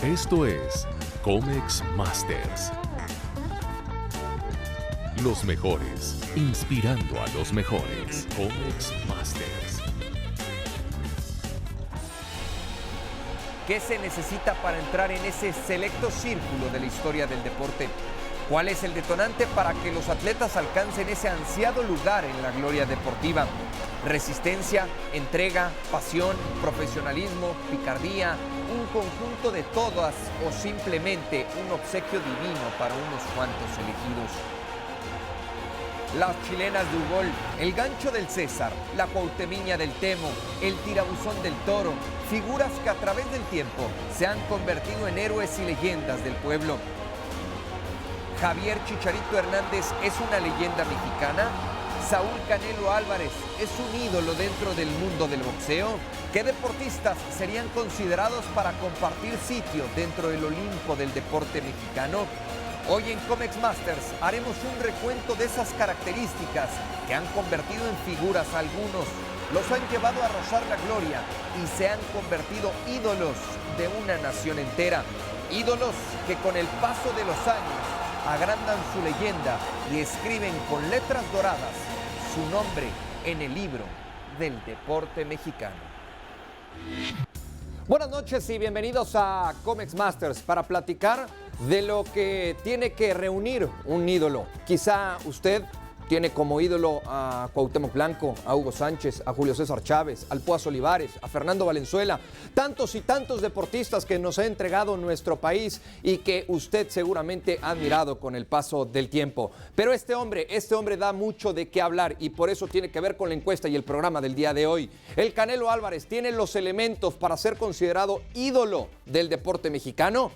Esto es Comex Masters. Los mejores, inspirando a los mejores. Comex Masters. ¿Qué se necesita para entrar en ese selecto círculo de la historia del deporte? ¿Cuál es el detonante para que los atletas alcancen ese ansiado lugar en la gloria deportiva? Resistencia, entrega, pasión, profesionalismo, picardía, un conjunto de todas o simplemente un obsequio divino para unos cuantos elegidos. Las chilenas de Ugol, el gancho del César, la cuautemiña del Temo, el tirabuzón del Toro, figuras que a través del tiempo se han convertido en héroes y leyendas del pueblo. Javier Chicharito Hernández es una leyenda mexicana. Saúl Canelo Álvarez es un ídolo dentro del mundo del boxeo. ¿Qué deportistas serían considerados para compartir sitio dentro del Olimpo del deporte mexicano? Hoy en Comex Masters haremos un recuento de esas características que han convertido en figuras a algunos, los han llevado a rozar la gloria y se han convertido ídolos de una nación entera. Ídolos que con el paso de los años agrandan su leyenda y escriben con letras doradas su nombre en el libro del deporte mexicano. Buenas noches y bienvenidos a Comex Masters para platicar de lo que tiene que reunir un ídolo. Quizá usted tiene como ídolo a Cuauhtémoc Blanco, a Hugo Sánchez, a Julio César Chávez, al Púas Olivares, a Fernando Valenzuela, tantos y tantos deportistas que nos ha entregado nuestro país y que usted seguramente ha admirado con el paso del tiempo. Pero este hombre da mucho de qué hablar y por eso tiene que ver con la encuesta y el programa del día de hoy. El Canelo Álvarez tiene los elementos para ser considerado ídolo del deporte mexicano.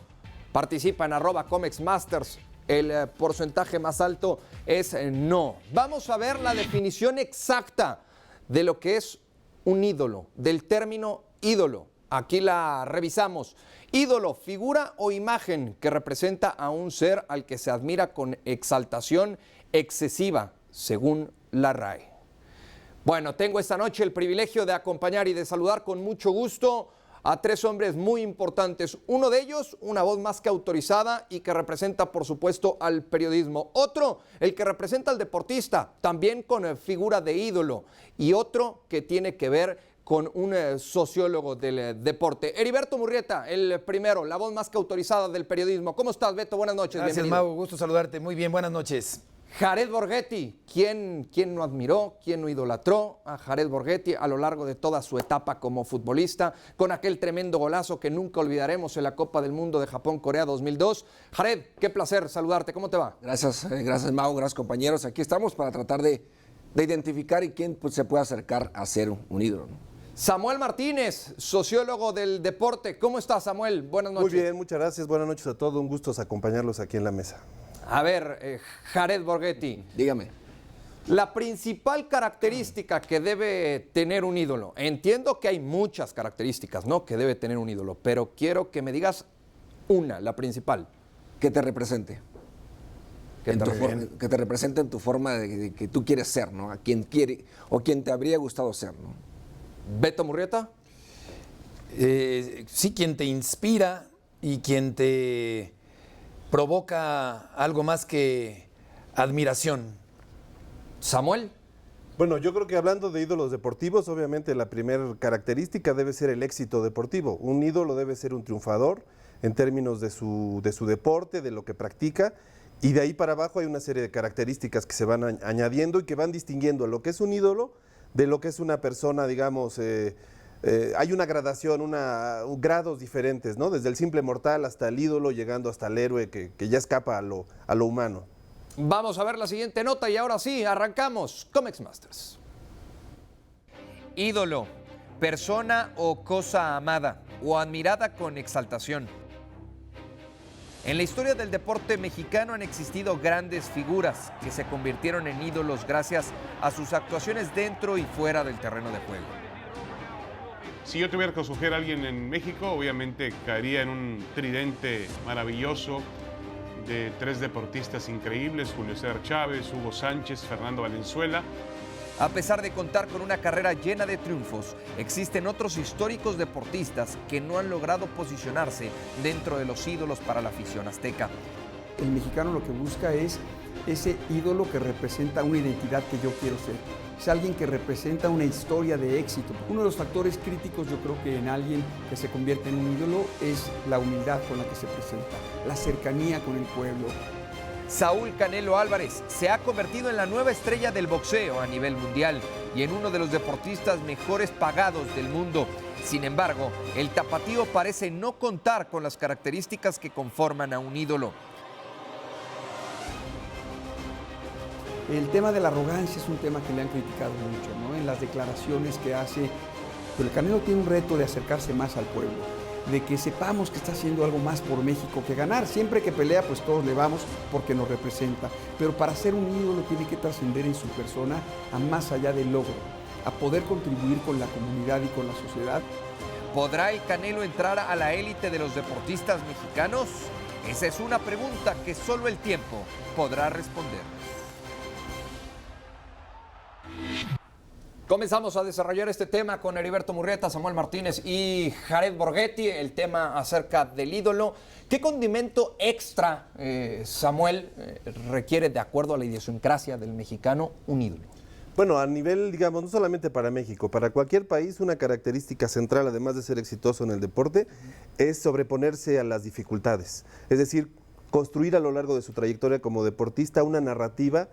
Participa en @ComexMasters. El porcentaje más alto es no. Vamos a ver la definición exacta de lo que es un ídolo, del término ídolo. Aquí la revisamos. Ídolo, figura o imagen que representa a un ser al que se admira con exaltación excesiva, según la RAE. Bueno, tengo esta noche el privilegio de acompañar y de saludar con mucho gusto a tres hombres muy importantes. Uno de ellos, una voz más que autorizada y que representa, por supuesto, al periodismo. Otro, el que representa al deportista, también con figura de ídolo. Y otro que tiene que ver con un sociólogo del deporte. Heriberto Murrieta, el primero, la voz más que autorizada del periodismo. ¿Cómo estás, Beto? Buenas noches. Gracias, Mau. Gusto saludarte. Muy bien, buenas noches. Jared Borghetti, ¿quién no admiró, quién no idolatró a Jared Borghetti a lo largo de toda su etapa como futbolista, con aquel tremendo golazo que nunca olvidaremos en la Copa del Mundo de Japón-Corea 2002? Jared, qué placer saludarte, ¿cómo te va? Gracias Mau, gracias compañeros. Aquí estamos para tratar de identificar y quién se puede acercar a ser un ídolo, ¿no? Samuel Martínez, sociólogo del deporte. ¿Cómo estás, Samuel? Buenas noches. Muy bien, muchas gracias. Buenas noches a todos. Un gusto acompañarlos aquí en la mesa. A ver, Jared Borghetti. Dígame. La principal característica que debe tener un ídolo. Entiendo que hay muchas características, ¿no?, que debe tener un ídolo, pero quiero que me digas una, la principal. Que te represente. Que te represente en tu forma de que tú quieres ser, ¿no? A quien quiere o quien te habría gustado ser, ¿no? Beto Murrieta. Sí, quien te inspira y quien te provoca algo más que admiración. Samuel. Bueno, yo creo que hablando de ídolos deportivos, obviamente la primera característica debe ser el éxito deportivo. Un ídolo debe ser un triunfador en términos de su deporte, de lo que practica, y de ahí para abajo hay una serie de características que se van añadiendo y que van distinguiendo a lo que es un ídolo de lo que es una persona, digamos. Hay una gradación, grados diferentes, ¿no? Desde el simple mortal hasta el ídolo, llegando hasta el héroe que ya escapa a lo humano. Vamos a ver la siguiente nota y ahora sí, arrancamos. Comex Masters. Ídolo, persona o cosa amada o admirada con exaltación. En la historia del deporte mexicano han existido grandes figuras que se convirtieron en ídolos gracias a sus actuaciones dentro y fuera del terreno de juego. Si yo tuviera que escoger a alguien en México, obviamente caería en un tridente maravilloso de tres deportistas increíbles: Julio César Chávez, Hugo Sánchez, Fernando Valenzuela. A pesar de contar con una carrera llena de triunfos, existen otros históricos deportistas que no han logrado posicionarse dentro de los ídolos para la afición azteca. El mexicano lo que busca es ese ídolo que representa una identidad que yo quiero ser. Es alguien que representa una historia de éxito. Uno de los factores críticos, yo creo que en alguien que se convierte en un ídolo, es la humildad con la que se presenta, la cercanía con el pueblo. Saúl Canelo Álvarez se ha convertido en la nueva estrella del boxeo a nivel mundial y en uno de los deportistas mejores pagados del mundo. Sin embargo, el tapatío parece no contar con las características que conforman a un ídolo. El tema de la arrogancia es un tema que le han criticado mucho, ¿no? En las declaraciones que hace. Pero el Canelo tiene un reto de acercarse más al pueblo, de que sepamos que está haciendo algo más por México que ganar. Siempre que pelea, pues todos le vamos porque nos representa. Pero para ser un ídolo tiene que trascender en su persona a más allá del logro, a poder contribuir con la comunidad y con la sociedad. ¿Podrá el Canelo entrar a la élite de los deportistas mexicanos? Esa es una pregunta que solo el tiempo podrá responder. Comenzamos a desarrollar este tema con Heriberto Murrieta, Samuel Martínez y Jared Borghetti, el tema acerca del ídolo. ¿Qué condimento extra, Samuel, requiere, de acuerdo a la idiosincrasia del mexicano, un ídolo? Bueno, a nivel, digamos, no solamente para México, para cualquier país, una característica central, además de ser exitoso en el deporte, es sobreponerse a las dificultades. Es decir, construir a lo largo de su trayectoria como deportista una narrativa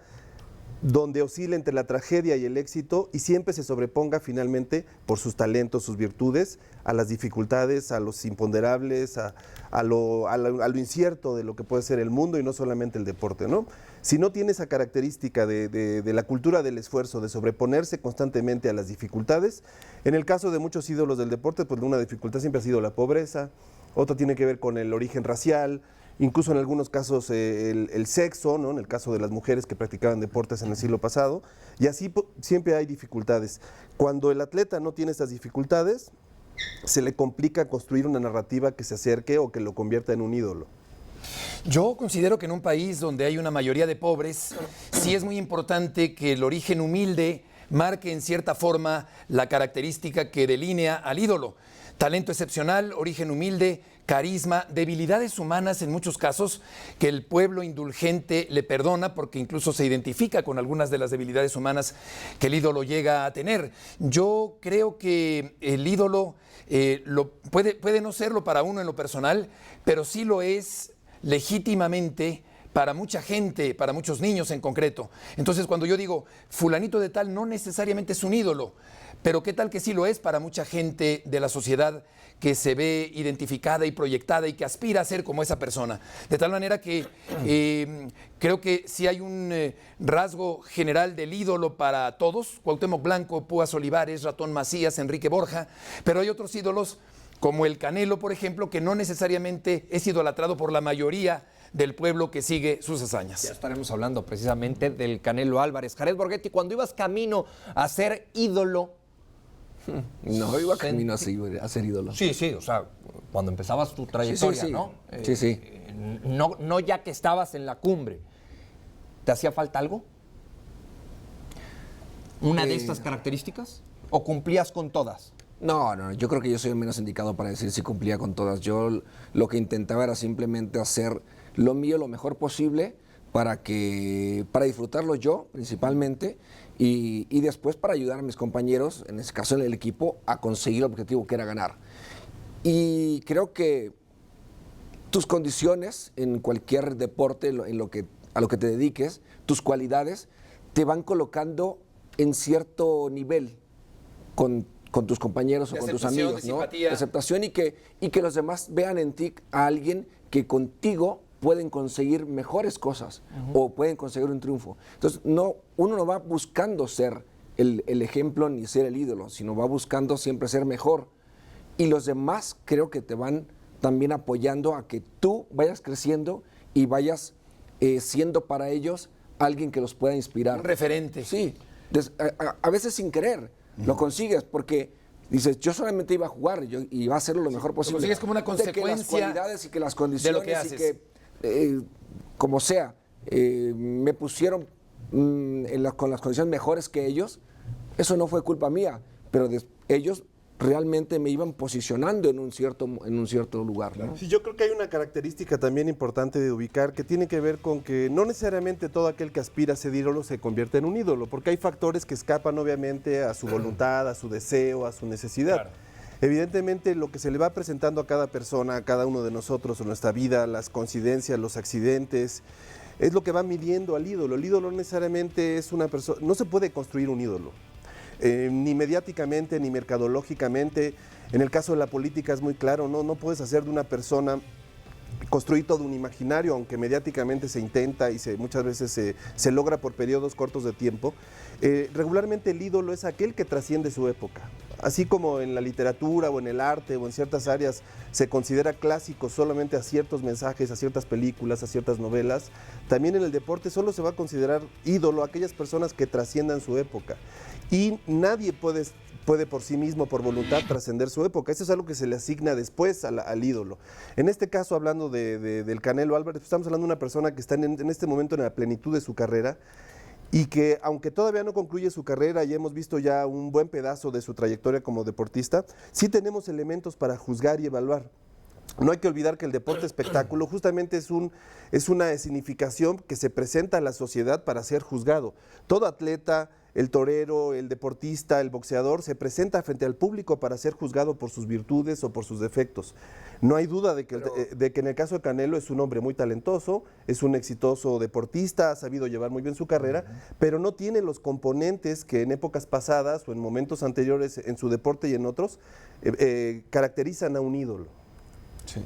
donde oscila entre la tragedia y el éxito y siempre se sobreponga finalmente por sus talentos, sus virtudes, a las dificultades, a los imponderables, a lo incierto de lo que puede ser el mundo y no solamente el deporte, ¿no? Si no tiene esa característica de la cultura del esfuerzo, de sobreponerse constantemente a las dificultades, en el caso de muchos ídolos del deporte, pues una dificultad siempre ha sido la pobreza, otra tiene que ver con el origen racial, incluso en algunos casos el sexo, ¿no? En el caso de las mujeres que practicaban deportes en el siglo pasado, y así siempre hay dificultades. Cuando el atleta no tiene estas dificultades, se le complica construir una narrativa que se acerque o que lo convierta en un ídolo. Yo considero que en un país donde hay una mayoría de pobres, sí es muy importante que el origen humilde marque en cierta forma la característica que delinea al ídolo. Talento excepcional, origen humilde, carisma, debilidades humanas en muchos casos que el pueblo indulgente le perdona porque incluso se identifica con algunas de las debilidades humanas que el ídolo llega a tener. Yo creo que el ídolo puede no serlo para uno en lo personal, pero sí lo es legítimamente para mucha gente, para muchos niños en concreto. Entonces, cuando yo digo fulanito de tal, no necesariamente es un ídolo, pero qué tal que sí lo es para mucha gente de la sociedad que se ve identificada y proyectada y que aspira a ser como esa persona. De tal manera que creo que sí hay un rasgo general del ídolo para todos, Cuauhtémoc Blanco, Púas Olivares, Ratón Macías, Enrique Borja, pero hay otros ídolos como el Canelo, por ejemplo, que no necesariamente es idolatrado por la mayoría del pueblo que sigue sus hazañas. Ya estaremos hablando precisamente del Canelo Álvarez. Jared Borghetti, cuando ibas camino a ser ídolo... No, iba camino a ser ídolo. Sí, o sea, cuando empezabas tu trayectoria, sí. ¿no? Sí. No ya que estabas en la cumbre. ¿Te hacía falta algo? ¿Una de estas características? ¿O cumplías con todas? No, yo creo que yo soy el menos indicado para decir si cumplía con todas. Yo lo que intentaba era simplemente hacer lo mío lo mejor posible para disfrutarlo yo principalmente y después para ayudar a mis compañeros, en este caso en el equipo, a conseguir el objetivo que era ganar. Y creo que tus condiciones en cualquier deporte, a lo que te dediques, tus cualidades, te van colocando en cierto nivel con tus compañeros o con tus amigos, ¿no? De aceptación y que los demás vean en ti a alguien que contigo pueden conseguir mejores cosas o pueden conseguir un triunfo. Entonces, uno no va buscando ser el ejemplo ni ser el ídolo, sino va buscando siempre ser mejor. Y los demás creo que te van también apoyando a que tú vayas creciendo y vayas siendo para ellos alguien que los pueda inspirar. Un referente. Sí, a veces sin querer lo consigues porque dices, yo solamente iba a jugar y iba a hacerlo lo mejor posible. Lo consigues como una consecuencia de que las cualidades y que las condiciones de lo que haces. Y que como sea, me pusieron con las condiciones mejores que ellos Eso no fue culpa mía, pero ellos realmente me iban posicionando en un cierto lugar, ¿no? Sí, yo creo que hay una característica también importante de ubicar que tiene que ver con que no necesariamente todo aquel que aspira a ser ídolo se convierte en un ídolo, porque hay factores que escapan obviamente a su voluntad, a su deseo, a su necesidad. Claro. Evidentemente lo que se le va presentando a cada persona, a cada uno de nosotros en nuestra vida, las coincidencias, los accidentes, es lo que va midiendo al ídolo. El ídolo no necesariamente es una persona, no se puede construir un ídolo. Ni mediáticamente, ni mercadológicamente. En el caso de la política es muy claro, no puedes hacer de una persona, construir todo un imaginario, aunque mediáticamente se intenta y muchas veces se logra por periodos cortos de tiempo. Regularmente el ídolo es aquel que trasciende su época. Así como en la literatura o en el arte o en ciertas áreas se considera clásico solamente a ciertos mensajes, a ciertas películas, a ciertas novelas, también en el deporte solo se va a considerar ídolo a aquellas personas que trasciendan su época. Y nadie puede por sí mismo, por voluntad, trascender su época. Eso es algo que se le asigna después al ídolo. En este caso, hablando del Canelo Álvarez, estamos hablando de una persona que está en este momento en la plenitud de su carrera y que, aunque todavía no concluye su carrera y hemos visto ya un buen pedazo de su trayectoria como deportista, sí tenemos elementos para juzgar y evaluar. No hay que olvidar que el deporte espectáculo justamente es una significación que se presenta a la sociedad para ser juzgado. Todo atleta, el torero, el deportista, el boxeador, se presenta frente al público para ser juzgado por sus virtudes o por sus defectos. No hay duda de que en el caso de Canelo es un hombre muy talentoso, es un exitoso deportista, ha sabido llevar muy bien su carrera, pero no tiene los componentes que en épocas pasadas o en momentos anteriores en su deporte y en otros caracterizan a un ídolo. Sí.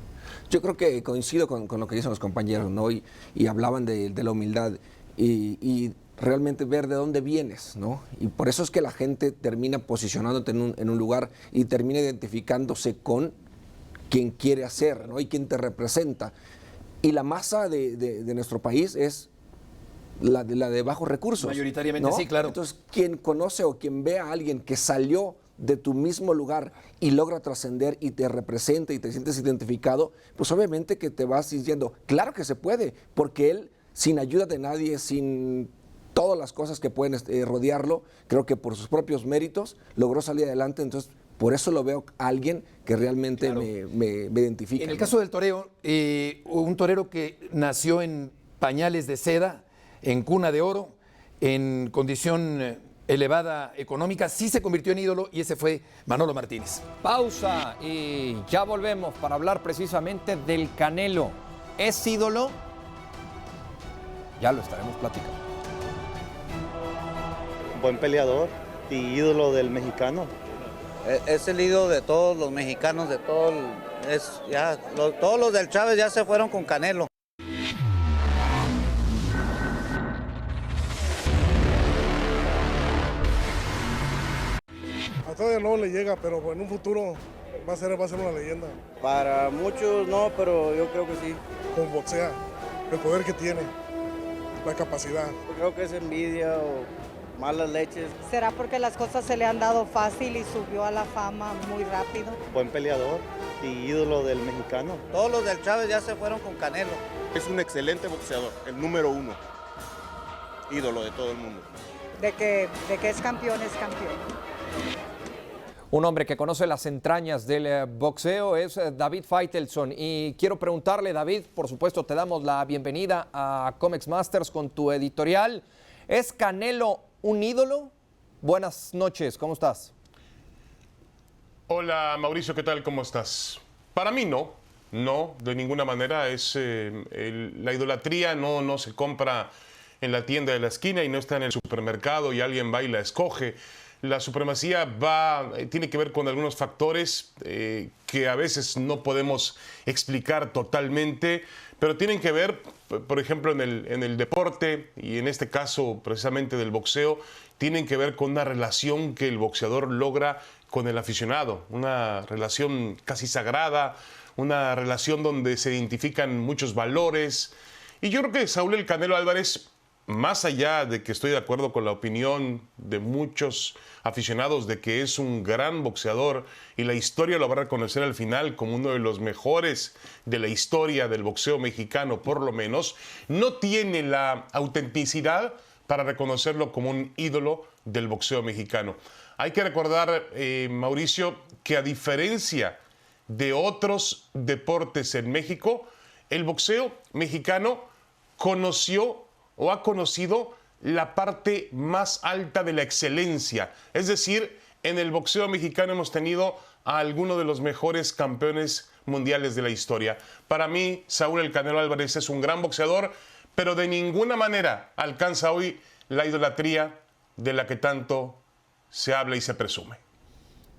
Yo creo que coincido con lo que dicen los compañeros, ¿no? Y hablaban de la humildad y realmente ver de dónde vienes, ¿no? Y por eso es que la gente termina posicionándote en un lugar y termina identificándose con quien quiere hacer, ¿no? Y quien te representa. Y la masa de nuestro país es la de bajos recursos. Mayoritariamente, ¿no? sí, claro. Entonces, quien conoce o quien ve a alguien que salió de tu mismo lugar y logra trascender y te representa y te sientes identificado, pues obviamente que te vas diciendo, claro que se puede, porque él, sin ayuda de nadie, sin todas las cosas que pueden rodearlo, creo que por sus propios méritos logró salir adelante. Entonces, por eso lo veo a alguien que realmente Claro. me identifica. En el ¿no? caso del toreo, un torero que nació en pañales de seda, en cuna de oro, en condición elevada económica, sí se convirtió en ídolo y ese fue Manolo Martínez. Pausa y ya volvemos para hablar precisamente del Canelo. ¿Es ídolo? Ya lo estaremos platicando. Buen peleador y ídolo del mexicano. Es el ídolo de todos los mexicanos, de todo todos los del Chávez ya se fueron con Canelo. A todavía no le llega, pero en un futuro va a ser una leyenda. Para muchos no, pero yo creo que sí. Como boxea, el poder que tiene, la capacidad. Creo que es envidia o malas leches. ¿Será porque las cosas se le han dado fácil y subió a la fama muy rápido? Buen peleador y ídolo del mexicano. Todos los del Chávez ya se fueron con Canelo. Es un excelente boxeador, el número 1, ídolo de todo el mundo. De que es campeón, es campeón. Un hombre que conoce las entrañas del boxeo es David Faitelson. Y quiero preguntarle, David, por supuesto te damos la bienvenida a Comex Masters con tu editorial. ¿Es Canelo un ídolo? Buenas noches, ¿cómo estás? Hola Mauricio, ¿qué tal? ¿Cómo estás? Para mí no, de ninguna manera. La idolatría no se compra en la tienda de la esquina y no está en el supermercado y alguien va y la escoge. La supremacía tiene que ver con algunos factores que a veces no podemos explicar totalmente, pero tienen que ver, por ejemplo, en el deporte y en este caso precisamente del boxeo, tienen que ver con una relación que el boxeador logra con el aficionado, una relación casi sagrada, una relación donde se identifican muchos valores. Y yo creo que Saúl El Canelo Álvarez, más allá de que estoy de acuerdo con la opinión de muchos aficionados de que es un gran boxeador y la historia lo va a reconocer al final como uno de los mejores de la historia del boxeo mexicano, por lo menos, no tiene la autenticidad para reconocerlo como un ídolo del boxeo mexicano. Hay que recordar, Mauricio, que a diferencia de otros deportes en México, el boxeo mexicano conoció o ha conocido la parte más alta de la excelencia. Es decir, en el boxeo mexicano hemos tenido a algunos de los mejores campeones mundiales de la historia. Para mí, Saúl El Canelo Álvarez es un gran boxeador, pero de ninguna manera alcanza hoy la idolatría de la que tanto se habla y se presume.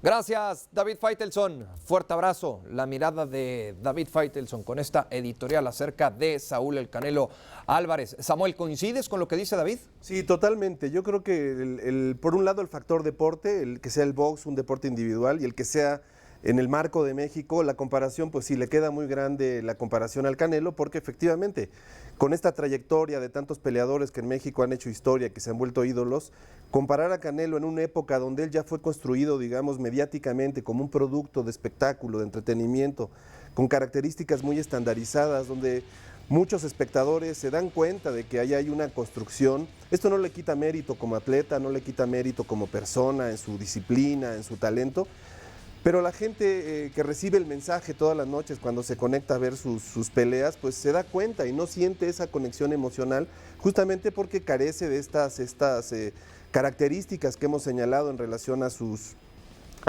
Gracias, David Faitelson. Fuerte abrazo. La mirada de David Faitelson con esta editorial acerca de Saúl El Canelo Álvarez. Samuel, ¿coincides con lo que dice David? Sí, totalmente. Yo creo que por un lado el factor deporte, el que sea el box un deporte individual y el que sea en el marco de México, la comparación, pues sí, le queda muy grande la comparación al Canelo, porque efectivamente, con esta trayectoria de tantos peleadores que en México han hecho historia, que se han vuelto ídolos, comparar a Canelo en una época donde él ya fue construido, digamos, mediáticamente como un producto de espectáculo, de entretenimiento, con características muy estandarizadas, donde muchos espectadores se dan cuenta de que ahí hay una construcción. Esto no le quita mérito como atleta, no le quita mérito como persona, en su disciplina, en su talento, pero la gente que recibe el mensaje todas las noches cuando se conecta a ver sus peleas, pues se da cuenta y no siente esa conexión emocional, justamente porque carece de estas características que hemos señalado en relación a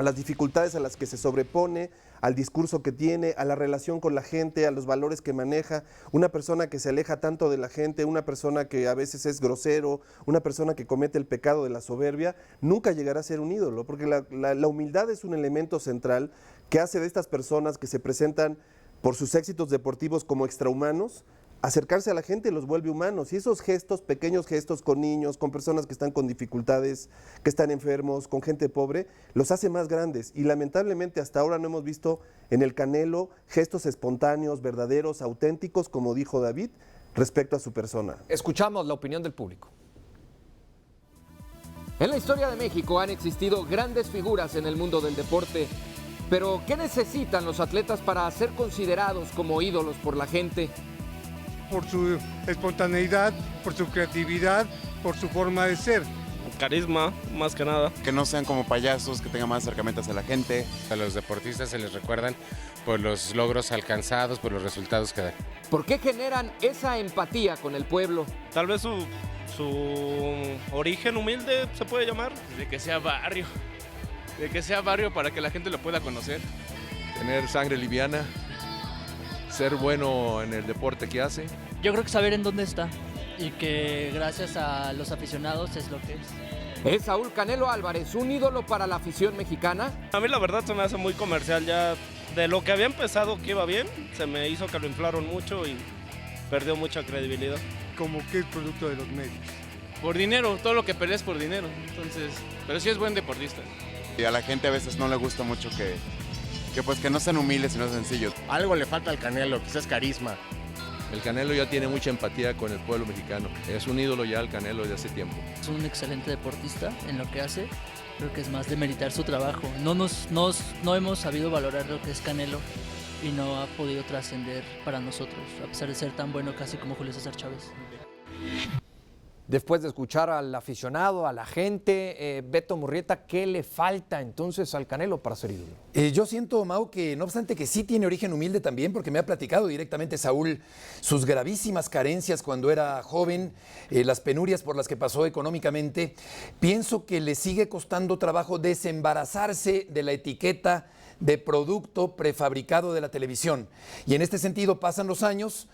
las dificultades a las que se sobrepone, al discurso que tiene, a la relación con la gente, a los valores que maneja. Una persona que se aleja tanto de la gente, una persona que a veces es grosero, una persona que comete el pecado de la soberbia, nunca llegará a ser un ídolo, porque la humildad es un elemento central que hace de estas personas que se presentan por sus éxitos deportivos como extrahumanos, acercarse a la gente los vuelve humanos, y esos gestos, pequeños gestos con niños, con personas que están con dificultades, que están enfermos, con gente pobre, los hace más grandes, y lamentablemente hasta ahora no hemos visto en el Canelo gestos espontáneos, verdaderos, auténticos, como dijo David, respecto a su persona. Escuchamos la opinión del público. En la historia de México han existido grandes figuras en el mundo del deporte, pero ¿qué necesitan los atletas para ser considerados como ídolos por la gente? Por su espontaneidad, por su creatividad, por su forma de ser. Carisma, más que nada. Que no sean como payasos, que tengan más acercamientos a la gente. A los deportistas se les recuerdan por los logros alcanzados, por los resultados que dan. ¿Por qué generan esa empatía con el pueblo? Tal vez su origen humilde, se puede llamar. De que sea barrio. De que sea barrio para que la gente lo pueda conocer. Tener sangre liviana. Ser bueno en el deporte que hace. Yo creo que saber en dónde está y que gracias a los aficionados es lo que es. ¿Es Saúl Canelo Álvarez un ídolo para la afición mexicana? A mí la verdad se me hace muy comercial ya. De lo que había empezado que iba bien, se me hizo que lo inflaron mucho y perdió mucha credibilidad. Como que es producto de los medios. Por dinero, todo lo que peleas por dinero. Entonces, pero sí es buen deportista. Y a la gente a veces no le gusta mucho que no sean humildes y no sencillos. Algo le falta al Canelo, quizás carisma. El Canelo ya tiene mucha empatía con el pueblo mexicano. Es un ídolo ya el Canelo desde hace tiempo. Es un excelente deportista en lo que hace. Creo que es más de meritar su trabajo. No hemos sabido valorar lo que es Canelo y no ha podido trascender para nosotros, a pesar de ser tan bueno casi como Julio César Chávez. Después de escuchar al aficionado, a la gente, Beto Murrieta, ¿qué le falta entonces al Canelo para ser ídolo? Yo siento, Mau, que no obstante que sí tiene origen humilde también, porque me ha platicado directamente Saúl sus gravísimas carencias cuando era joven, las penurias por las que pasó económicamente, pienso que le sigue costando trabajo desembarazarse de la etiqueta de producto prefabricado de la televisión. Y en este sentido pasan los años,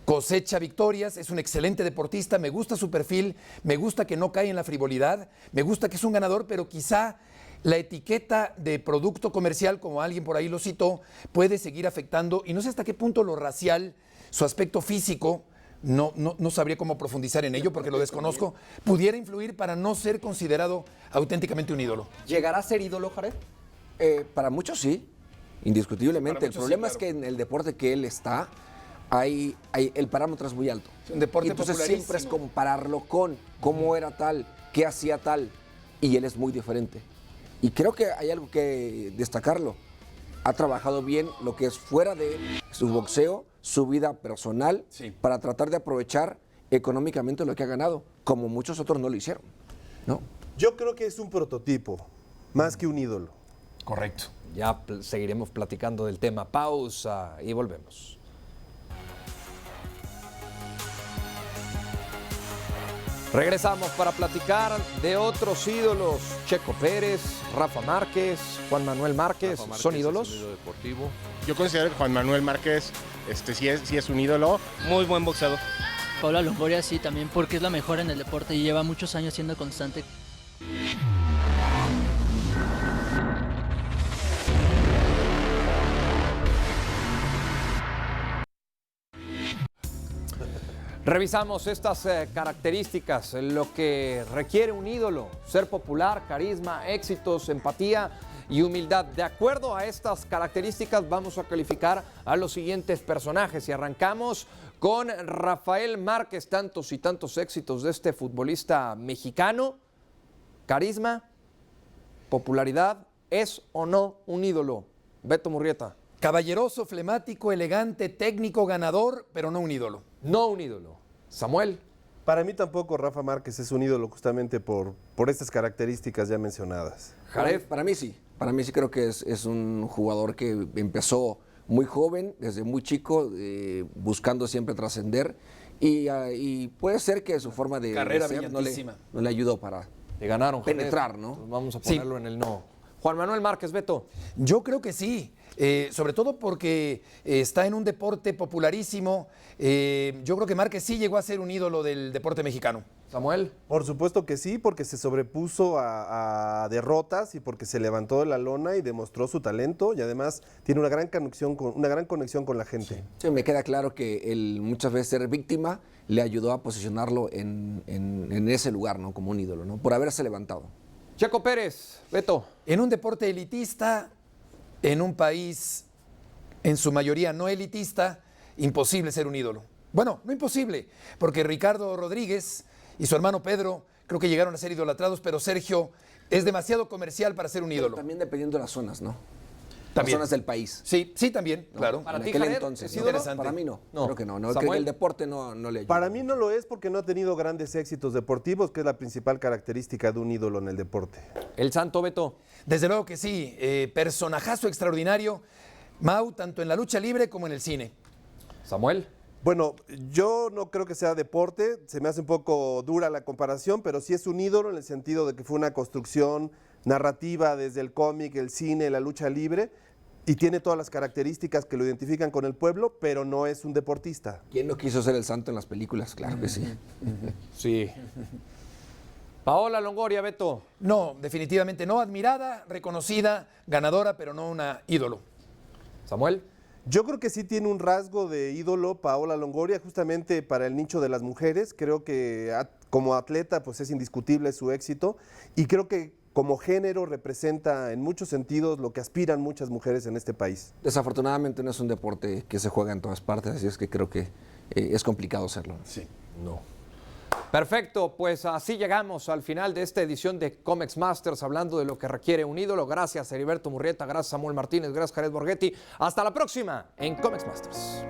cosecha victorias, es un excelente deportista, me gusta su perfil, me gusta que no cae en la frivolidad, me gusta que es un ganador, pero quizá la etiqueta de producto comercial, como alguien por ahí lo citó, puede seguir afectando, y no sé hasta qué punto lo racial, su aspecto físico, no sabría cómo profundizar en ello porque lo desconozco, pudiera influir para no ser considerado auténticamente un ídolo. ¿Llegará a ser ídolo, Jared? Para muchos sí, indiscutiblemente. Para muchos El problema sí, es que en el deporte que él está, el parámetro es muy alto. Un deporte y entonces siempre es compararlo con cómo era tal, qué hacía tal, y él es muy diferente. Y creo que hay algo que destacarlo. Ha trabajado bien lo que es fuera de su boxeo, su vida personal, para tratar de aprovechar económicamente lo que ha ganado. como muchos otros no lo hicieron, ¿no? Yo creo que es un prototipo, más que un ídolo. Correcto. Ya seguiremos platicando del tema. Pausa y volvemos. Regresamos para platicar de otros ídolos. Checo Pérez, Rafa Márquez, Juan Manuel Márquez. ¿Son ídolos? Es un ídolo deportivo. Yo considero que Juan Manuel Márquez sí es un ídolo. Muy buen boxeador. Paola Longoria sí, también porque es la mejor en el deporte y lleva muchos años siendo constante. Revisamos estas características, lo que requiere un ídolo: ser popular, carisma, éxitos, empatía y humildad. De acuerdo a estas características vamos a calificar a los siguientes personajes y arrancamos con Rafael Márquez. Tantos y tantos éxitos de este futbolista mexicano. Carisma, popularidad, ¿es o no un ídolo? Beto Murrieta. Caballeroso, flemático, elegante, técnico, ganador, pero no un ídolo. No un ídolo. Samuel. Para mí tampoco Rafa Márquez es un ídolo justamente por estas características ya mencionadas. Jared. Para mí sí creo que es un jugador que empezó muy joven, desde muy chico, buscando siempre trascender y puede ser que su forma de carrera ser brillantísima no le ayudó para Le ganaron, penetrar, Jared. ¿no? Entonces vamos a ponerlo en el no. Juan Manuel Márquez, Beto. Yo creo que sí, sobre todo porque está en un deporte popularísimo. Yo creo que Márquez sí llegó a ser un ídolo del deporte mexicano. Samuel. Por supuesto que sí, porque se sobrepuso a derrotas y porque se levantó de la lona y demostró su talento y además tiene una gran conexión con la gente. Sí, me queda claro que el muchas veces ser víctima le ayudó a posicionarlo en ese lugar, ¿no? Como un ídolo, ¿no? Por haberse levantado. Checo Pérez, Beto. En un deporte elitista, en un país en su mayoría no elitista, imposible ser un ídolo. Bueno, no imposible, porque Ricardo Rodríguez y su hermano Pedro creo que llegaron a ser idolatrados, pero Sergio es demasiado comercial para ser un ídolo. Pero también dependiendo de las zonas, ¿no? También. Las zonas del país. Sí, también, ¿no? claro. Para en ti, aquel Jared, entonces. ¿es ¿no? ídolo? Para mí no. No. Creo que no. Creo Samuel. que el deporte no le ayuda. Para mí no lo es porque no ha tenido grandes éxitos deportivos, que es la principal característica de un ídolo en el deporte. El Santo, Beto. Desde luego que sí, personajazo extraordinario, Mau, tanto en la lucha libre como en el cine. Samuel. Bueno, yo no creo que sea deporte, se me hace un poco dura la comparación, pero sí es un ídolo en el sentido de que fue una construcción narrativa desde el cómic, el cine, la lucha libre, y tiene todas las características que lo identifican con el pueblo, pero no es un deportista. ¿Quién no quiso ser el santo en las películas? Claro que sí. Sí. Paola Longoria, Beto. No, definitivamente no. Admirada, reconocida, ganadora, pero no una ídolo. Samuel. Yo creo que sí tiene un rasgo de ídolo Paola Longoria, justamente para el nicho de las mujeres. Creo que como atleta pues es indiscutible su éxito y creo que como género representa en muchos sentidos lo que aspiran muchas mujeres en este país. Desafortunadamente no es un deporte que se juega en todas partes, así es que creo que es complicado hacerlo. Sí. No. Perfecto, pues así llegamos al final de esta edición de Comex Masters, hablando de lo que requiere un ídolo. Gracias, Heriberto Murrieta, gracias, Samuel Martínez, gracias, Jared Borghetti. Hasta la próxima en Comex Masters.